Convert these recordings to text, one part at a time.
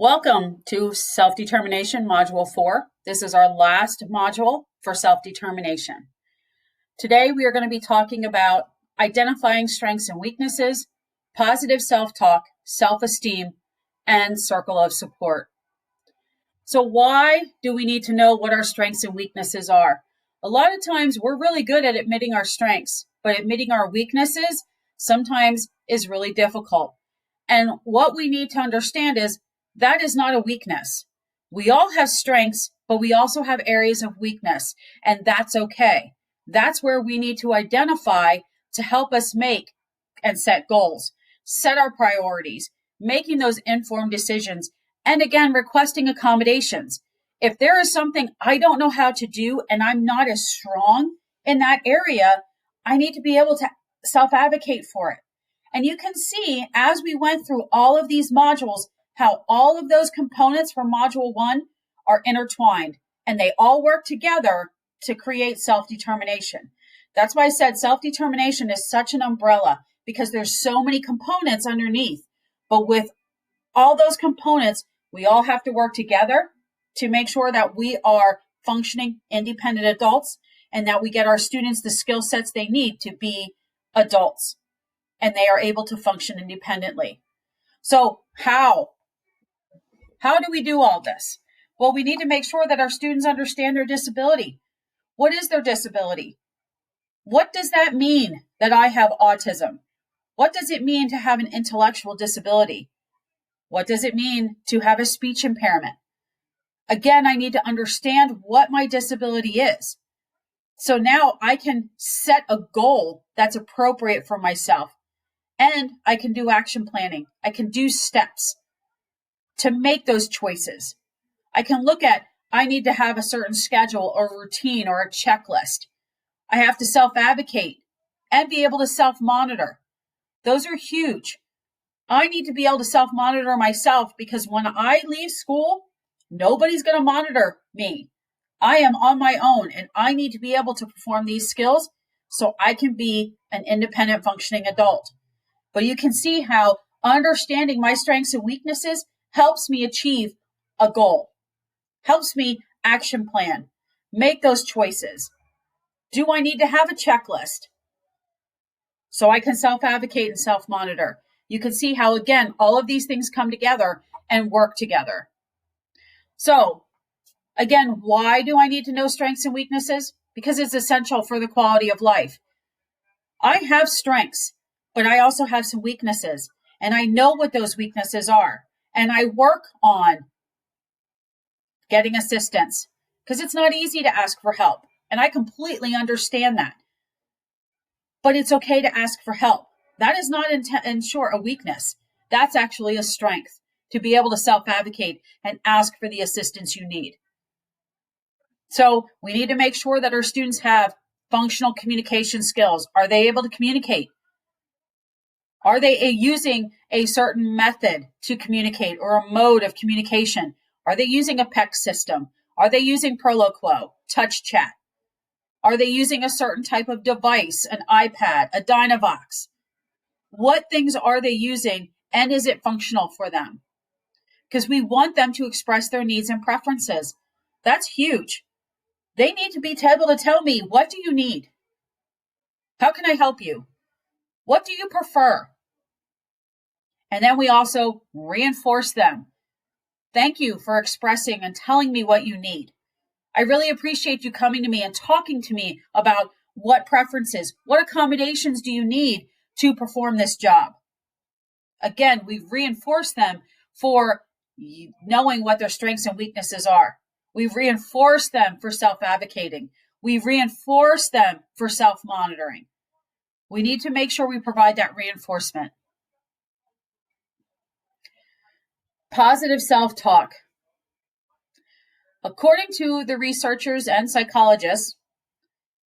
Welcome to Self-Determination Module 4. This is our last module for self-determination. Today we are going to be talking about identifying strengths and weaknesses, positive self-talk, self-esteem, and circle of support. So why do we need to know what our strengths and weaknesses are? A lot of times we're really good at admitting our strengths, but admitting our weaknesses sometimes is really difficult. And what we need to understand is that is not a weakness. We all have strengths, but we also have areas of weakness, and that's okay. That's where we need to identify to help us make and set goals, set our priorities, making those informed decisions, and again, requesting accommodations. If there is something I don't know how to do and I'm not as strong in that area, I need to be able to self-advocate for it. And you can see as we went through all of these modules, how all of those components from module 1 are intertwined and they all work together to create self-determination. That's why I said self-determination is such an umbrella because there's so many components underneath. But with all those components, we all have to work together to make sure that we are functioning independent adults and that we get our students the skill sets they need to be adults and they are able to function independently. So how do we do all this? Well, we need to make sure that our students understand their disability. What is their disability? What does that mean that I have autism? What does it mean to have an intellectual disability? What does it mean to have a speech impairment? Again, I need to understand what my disability is. So now I can set a goal that's appropriate for myself. And I can do action planning. I can do steps to make those choices. I can look at, I need to have a certain schedule or routine or a checklist. I have to self-advocate and be able to self-monitor. Those are huge. I need to be able to self-monitor myself because when I leave school, nobody's going to monitor me. I am on my own and I need to be able to perform these skills so I can be an independent functioning adult. But you can see how understanding my strengths and weaknesses helps me achieve a goal, helps me action plan, make those choices. Do I need to have a checklist so I can self-advocate and self-monitor? You can see how, again, all of these things come together and work together. So, again, why do I need to know strengths and weaknesses? Because it's essential for the quality of life. I have strengths, but I also have some weaknesses, and I know what those weaknesses are, and I work on getting assistance because it's not easy to ask for help, and I completely understand that. But it's okay to ask for help. That is not in short a weakness. That's actually a strength to be able to self-advocate and ask for the assistance you need. So we need to make sure that our students have functional communication skills. Are they able to communicate? Are they using a certain method to communicate or a mode of communication? Are they using a PEC system? Are they using Proloquo, touch chat? Are they using a certain type of device, an iPad, a Dynavox? What things are they using and is it functional for them? Because we want them to express their needs and preferences. That's huge. They need to be able to tell me, what do you need? How can I help you? What do you prefer? And then we also reinforce them. Thank you for expressing and telling me what you need. I really appreciate you coming to me and talking to me about what preferences, what accommodations do you need to perform this job? Again, we've reinforced them for knowing what their strengths and weaknesses are. We've reinforced them for self-advocating. We've reinforced them for self-monitoring. We need to make sure we provide that reinforcement. Positive self-talk. According to the researchers and psychologists,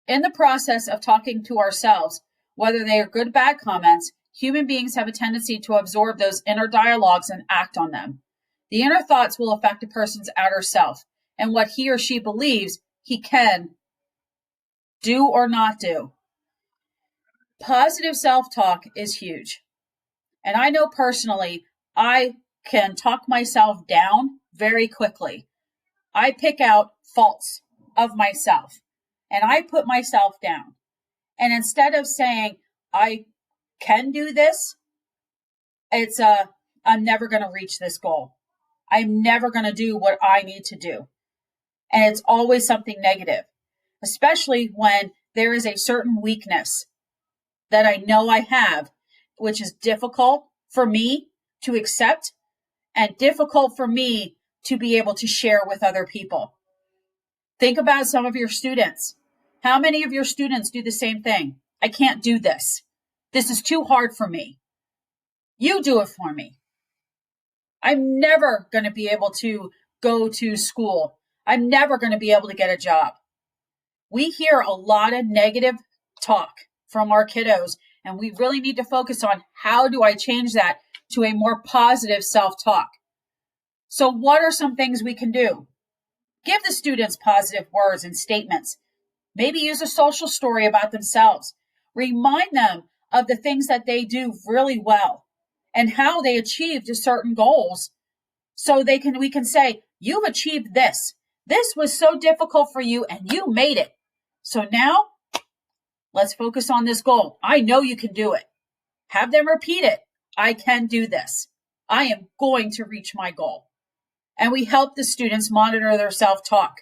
in the process of talking to ourselves, whether they are good or bad comments, human beings have a tendency to absorb those inner dialogues and act on them. The inner thoughts will affect a person's outer self and what he or she believes he can do or not do. Positive self-talk is huge. And I know personally, I can talk myself down very quickly. I pick out faults of myself and I put myself down. And instead of saying, I can do this, it's I'm never going to reach this goal. I'm never going to do what I need to do. And it's always something negative, especially when there is a certain weakness that I know I have, which is difficult for me to accept and difficult for me to be able to share with other people. Think about some of your students. How many of your students do the same thing? I can't do this. This is too hard for me. You do it for me. I'm never going to be able to go to school. I'm never going to be able to get a job. We hear a lot of negative talk from our kiddos, and we really need to focus on how do I change that to a more positive self-talk. So what are some things we can do? Give the students positive words and statements. Maybe use a social story about themselves. Remind them of the things that they do really well and how they achieved certain goals. So we can say, you've achieved this. This was so difficult for you and you made it. So now let's focus on this goal. I know you can do it. Have them repeat it. I can do this. I am going to reach my goal. And we help the students monitor their self-talk.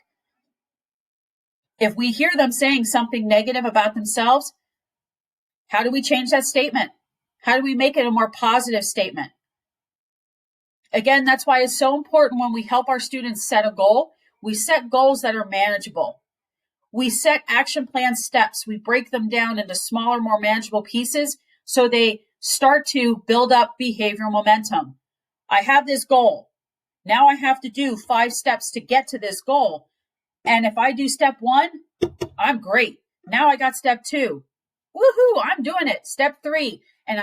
If we hear them saying something negative about themselves, how do we change that statement? How do we make it a more positive statement? Again, that's why it's so important when we help our students set a goal, we set goals that are manageable. We set action plan steps. We break them down into smaller, more manageable pieces so they start to build up behavioral momentum. I have this goal. Now I have to do 5 steps to get to this goal. And if I do step 1, I'm great. Now I got step 2. Woohoo, I'm doing it. Step 3. And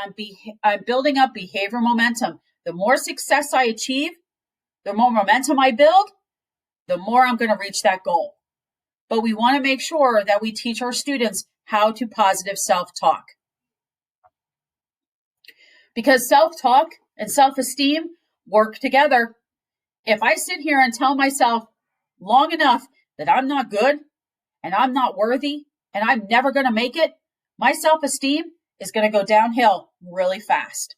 I'm building up behavioral momentum. The more success I achieve, the more momentum I build, the more I'm going to reach that goal. But we want to make sure that we teach our students how to positive self-talk. Because self-talk and self-esteem work together. If I sit here and tell myself long enough that I'm not good and I'm not worthy and I'm never going to make it, my self-esteem is going to go downhill really fast.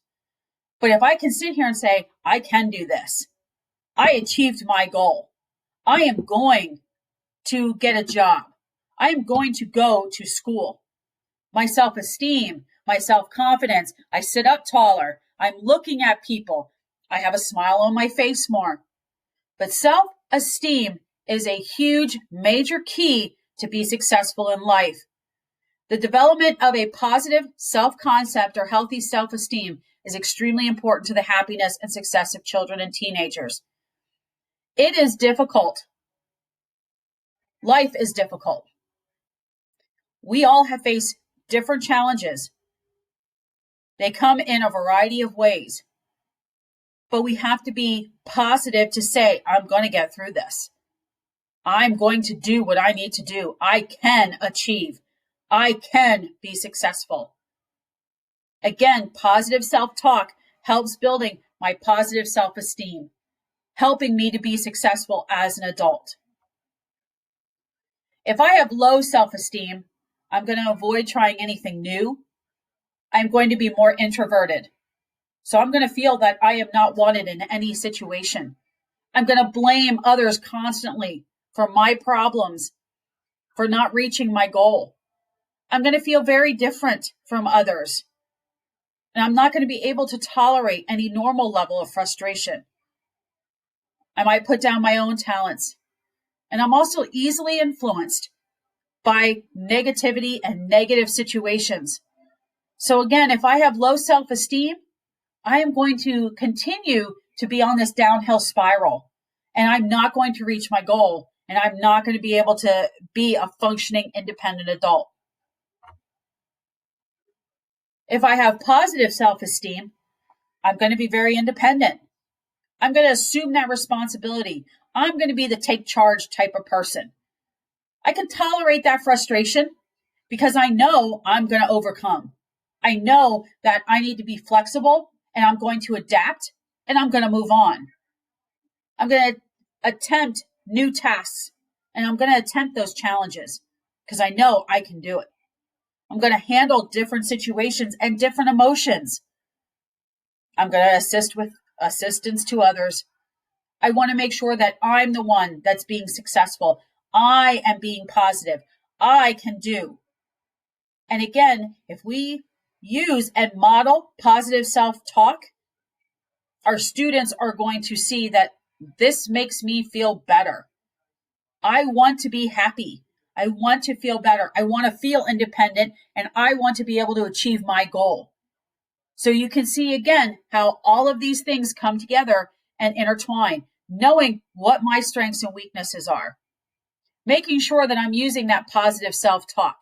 But if I can sit here and say, I can do this. I achieved my goal. I am going to get a job. I am going to go to school. My self-esteem, my self-confidence, I sit up taller. I'm looking at people. I have a smile on my face more. But self-esteem is a huge, major key to be successful in life. The development of a positive self-concept or healthy self-esteem is extremely important to the happiness and success of children and teenagers. It is difficult. Life is difficult. We all have faced different challenges. They come in a variety of ways. But we have to be positive to say, I'm going to get through this. I'm going to do what I need to do. I can achieve. I can be successful. Again, positive self-talk helps building my positive self-esteem, helping me to be successful as an adult. If I have low self-esteem, I'm going to avoid trying anything new. I'm going to be more introverted. So I'm going to feel that I am not wanted in any situation. I'm going to blame others constantly for my problems, for not reaching my goal. I'm going to feel very different from others. And I'm not going to be able to tolerate any normal level of frustration. I might put down my own talents. And I'm also easily influenced by negativity and negative situations. So again, if I have low self-esteem, I am going to continue to be on this downhill spiral. And I'm not going to reach my goal. And I'm not going to be able to be a functioning, independent adult. If I have positive self-esteem, I'm going to be very independent. I'm going to assume that responsibility. I'm going to be the take charge type of person. I can tolerate that frustration because I know I'm going to overcome. I know that I need to be flexible and I'm going to adapt and I'm going to move on. I'm going to attempt new tasks, and I'm going to attempt those challenges because I know I can do it. I'm going to handle different situations and different emotions. I'm going to assist with assistance to others. I want to make sure that I'm the one that's being successful. I am being positive. I can do. And again, if we use and model positive self-talk, our students are going to see that this makes me feel better. I want to be happy. I want to feel better. I want to feel independent, and I want to be able to achieve my goal. So you can see again how all of these things come together and intertwine, knowing what my strengths and weaknesses are, making sure that I'm using that positive self-talk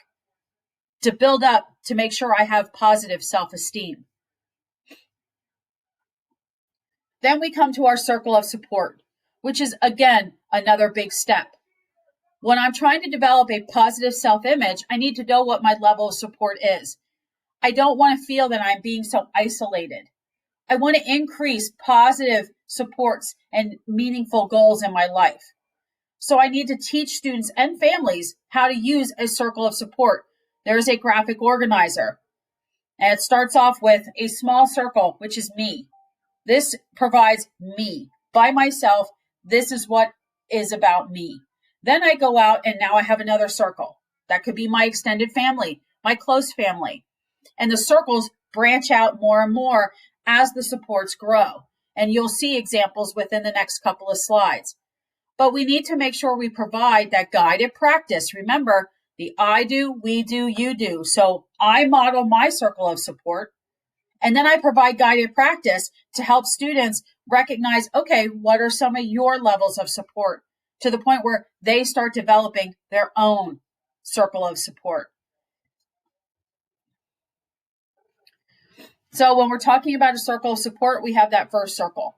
to build up, to make sure I have positive self-esteem. Then we come to our circle of support, which is again another big step. When I'm trying to develop a positive self-image, I need to know what my level of support is. I don't want to feel that I'm being so isolated. I want to increase positive supports and meaningful goals in my life. So I need to teach students and families how to use a circle of support. There's a graphic organizer, and it starts off with a small circle, which is me. This provides me by myself. This is what is about me. Then I go out and now I have another circle. That could be my extended family, my close family. And the circles branch out more and more as the supports grow. And you'll see examples within the next couple of slides. But we need to make sure we provide that guided practice. Remember, the I do, we do, you do. So I model my circle of support, and then I provide guided practice to help students recognize, okay, what are some of your levels of support, to the point where they start developing their own circle of support. So when we're talking about a circle of support, we have that first circle.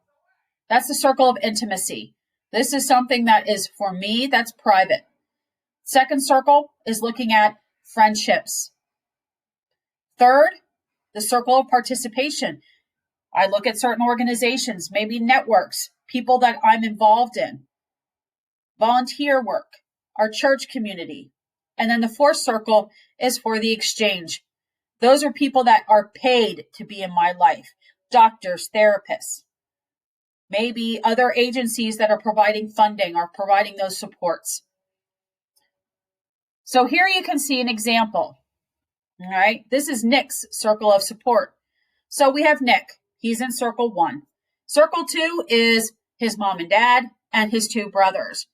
That's the circle of intimacy. This is something that is for me, that's private. Second circle is looking at friendships. Third, the circle of participation. I look at certain organizations, maybe networks, people that I'm involved in, volunteer work, our church community. And then the fourth circle is for the exchange. Those are people that are paid to be in my life, doctors, therapists, maybe other agencies that are providing funding or providing those supports. So here you can see an example. All right, this is Nick's circle of support. So we have Nick. He's in circle 1. Circle 2 is his mom and dad and his 2 brothers.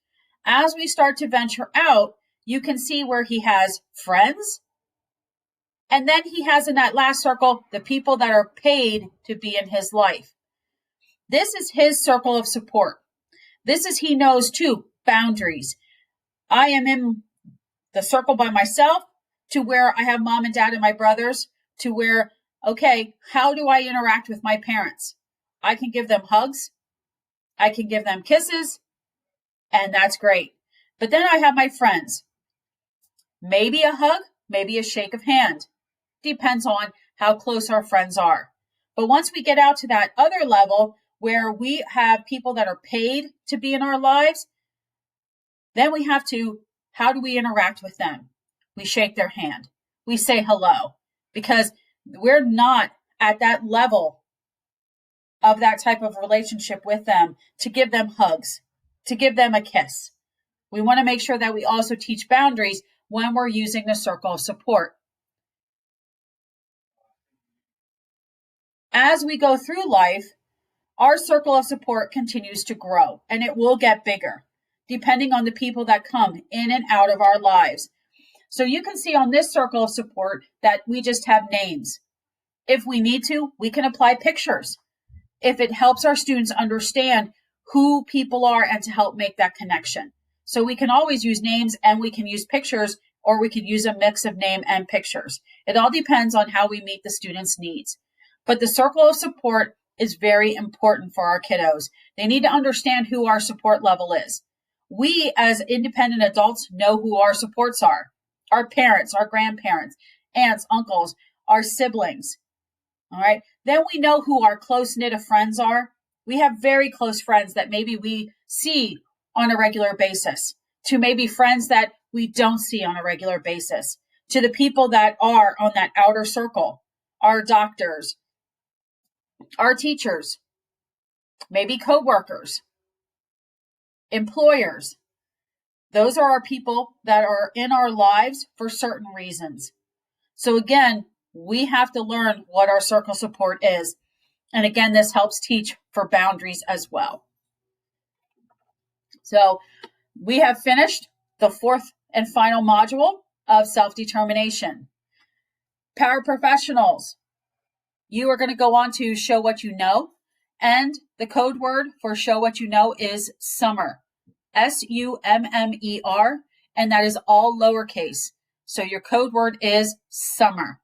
As we start to venture out, you can see where he has friends. And then he has in that last circle, the people that are paid to be in his life. This is his circle of support. This is, he knows too, boundaries. I am in the circle by myself, to where I have mom and dad and my brothers, to where, okay, how do I interact with my parents? I can give them hugs. I can give them kisses, and that's great. But then I have my friends. Maybe a hug, maybe a shake of hand. Depends on how close our friends are. But once we get out to that other level where we have people that are paid to be in our lives, then we have to, how do we interact with them? We shake their hand. We say hello, because we're not at that level of that type of relationship with them to give them hugs, to give them a kiss. We want to make sure that we also teach boundaries when we're using the circle of support. As we go through life, our circle of support continues to grow, and it will get bigger, depending on the people that come in and out of our lives. So you can see on this circle of support that we just have names. If we need to, we can apply pictures. If it helps our students understand who people are and to help make that connection. So we can always use names, and we can use pictures, or we could use a mix of name and pictures. It all depends on how we meet the students' needs. But the circle of support is very important for our kiddos. They need to understand who our support level is. We as independent adults know who our supports are. Our parents, our grandparents, aunts, uncles, our siblings. All right. Then we know who our close-knit of friends are. We have very close friends that maybe we see on a regular basis, to maybe friends that we don't see on a regular basis, to the people that are on that outer circle, our doctors, our teachers, maybe coworkers, employers. Those are our people that are in our lives for certain reasons. So again, we have to learn what our circle support is. And again, this helps teach for boundaries as well. So we have finished the fourth and final module of self-determination. Paraprofessionals, you are going to go on to show what you know. And the code word for show what you know is summer. SUMMER. And that is all lowercase. So your code word is summer.